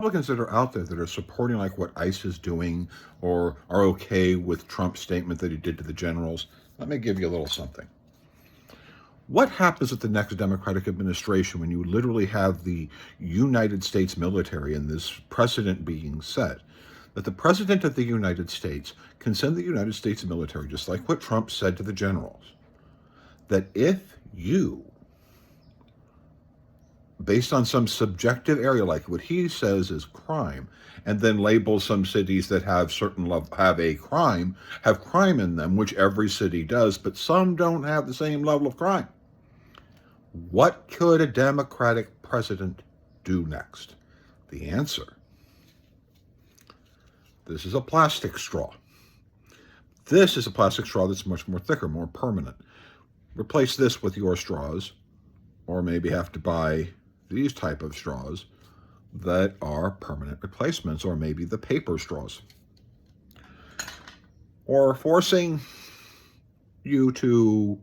Republicans that are out there that are supporting like what ICE is doing or are okay with Trump's statement that he did to the generals, let me give you a little something. What happens with the next Democratic administration when you literally have the United States military and this precedent being set that the President of the United States can send the United States military, just like what Trump said to the generals, that if you, based on some subjective area like what he says is crime, and then label some cities that have have crime in them, which every city does, but some don't have the same level of crime. What could a Democratic president do next? The answer: this is a plastic straw. This is a plastic straw that's much more thicker, more permanent. Replace this with your straws, or maybe have to buy these type of straws that are permanent replacements, or maybe the paper straws. Or forcing you to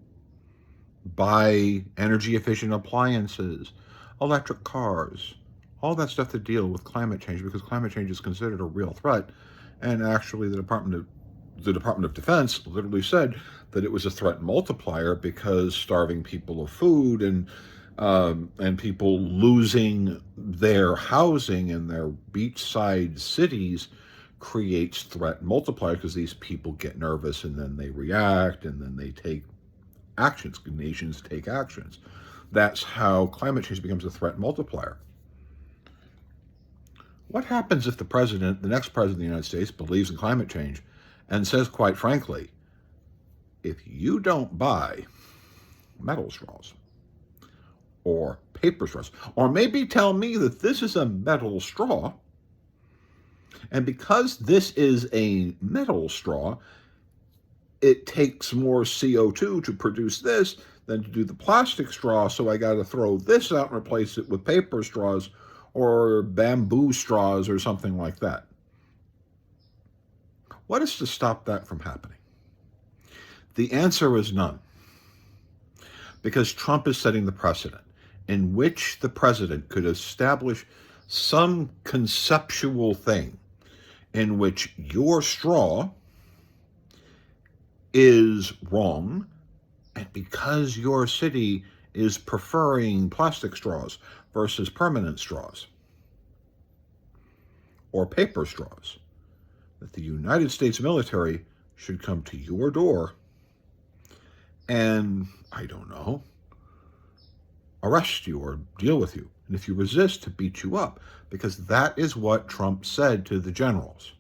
buy energy efficient appliances, electric cars, all that stuff to deal with climate change, because climate change is considered a real threat. And actually the Department of Defense literally said that it was a threat multiplier because starving people of food and people losing their housing in their beachside cities creates threat multiplier, because these people get nervous and then they react and then they take actions. Nations take actions. That's how climate change becomes a threat multiplier. What happens if the next president of the United States, believes in climate change and says, quite frankly, if you don't buy metal straws or paper straws, or maybe tell me that this is a metal straw, and because this is a metal straw, it takes more CO2 to produce this than to do the plastic straw, so I got to throw this out and replace it with paper straws or bamboo straws or something like that. What is to stop that from happening? The answer is none, because Trump is setting the precedent in which the president could establish some conceptual thing in which your straw is wrong, and because your city is preferring plastic straws versus permanent straws or paper straws, that the United States military should come to your door and, I don't know, arrest you or deal with you. And if you resist, to beat you up, because that is what Trump said to the generals.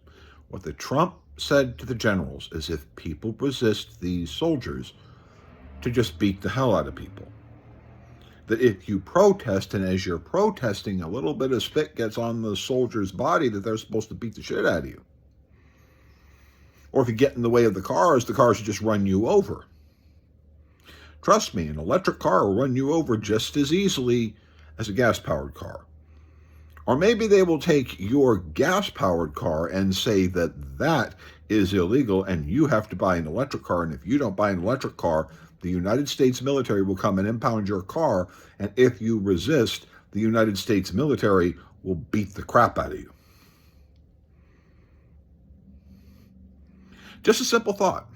What the Trump said to the generals is, if people resist these soldiers, to just beat the hell out of people. That if you protest, and as you're protesting, a little bit of spit gets on the soldier's body, that they're supposed to beat the shit out of you. Or if you get in the way of the cars should just run you over. Trust me, an electric car will run you over just as easily as a gas-powered car. Or maybe they will take your gas-powered car and say that that is illegal and you have to buy an electric car. And if you don't buy an electric car, the United States military will come and impound your car. And if you resist, the United States military will beat the crap out of you. Just a simple thought.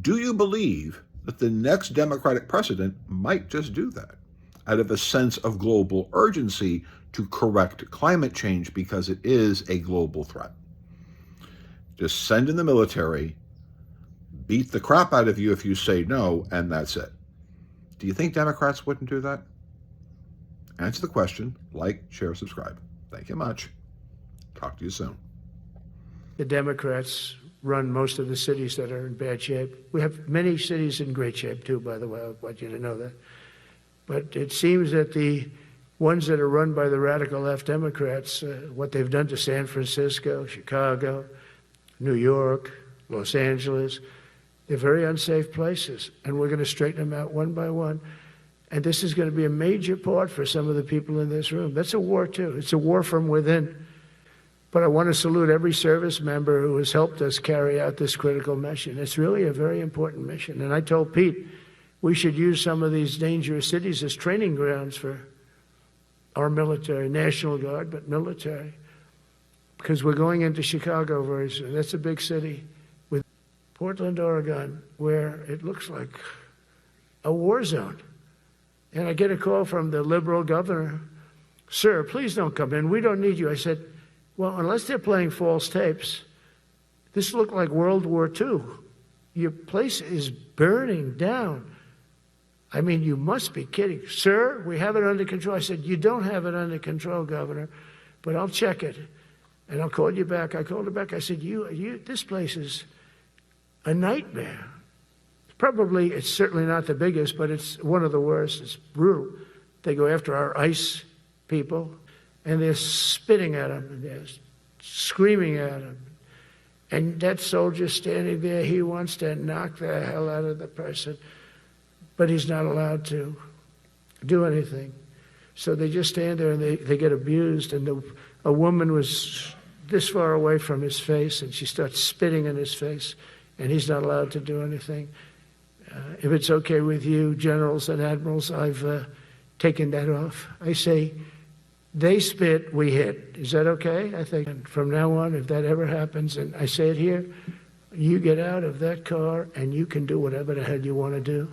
Do you believe that the next Democratic president might just do that, out of a sense of global urgency to correct climate change, because it is a global threat? Just send in the military, beat the crap out of you if you say no, and that's it. Do you think Democrats wouldn't do that? Answer the question, like, share, subscribe. Thank you much. Talk to you soon. The Democrats run most of the cities that are in bad shape. We have many cities in great shape too, by the way. I want you to know that. But it seems that the ones that are run by the radical left Democrats, what they've done to San Francisco, Chicago, New York, Los Angeles, they're very unsafe places. And we're going to straighten them out one by one. And this is going to be a major part for some of the people in this room. That's a war too. It's a war from within. But I want to salute every service member who has helped us carry out this critical mission. It's really a very important mission. And I told Pete, we should use some of these dangerous cities as training grounds for our military, National Guard, but military, because we're going into Chicago very soon. That's a big city. With Portland, Oregon, where it looks like a war zone. And I get a call from the liberal governor, "Sir, please don't come in. We don't need you." I said, "Well, unless they're playing false tapes, this looked like World War II. Your place is burning down. I mean, you must be kidding." "Sir, we have it under control." I said, "You don't have it under control, Governor, but I'll check it, and I'll call you back." I called her back. I said, this place is a nightmare. It's certainly not the biggest, but it's one of the worst. It's brutal. They go after our ICE people, and they're spitting at them, and they're screaming at them. And that soldier standing there, he wants to knock the hell out of the person, but he's not allowed to do anything. So they just stand there and they get abused. And a woman was this far away from his face, and she starts spitting in his face, and he's not allowed to do anything. If it's okay with you, generals and admirals, I've taken that off. I say, they spit, we hit. Is that okay? I think from now on, if that ever happens, and I say it here, you get out of that car and you can do whatever the hell you want to do.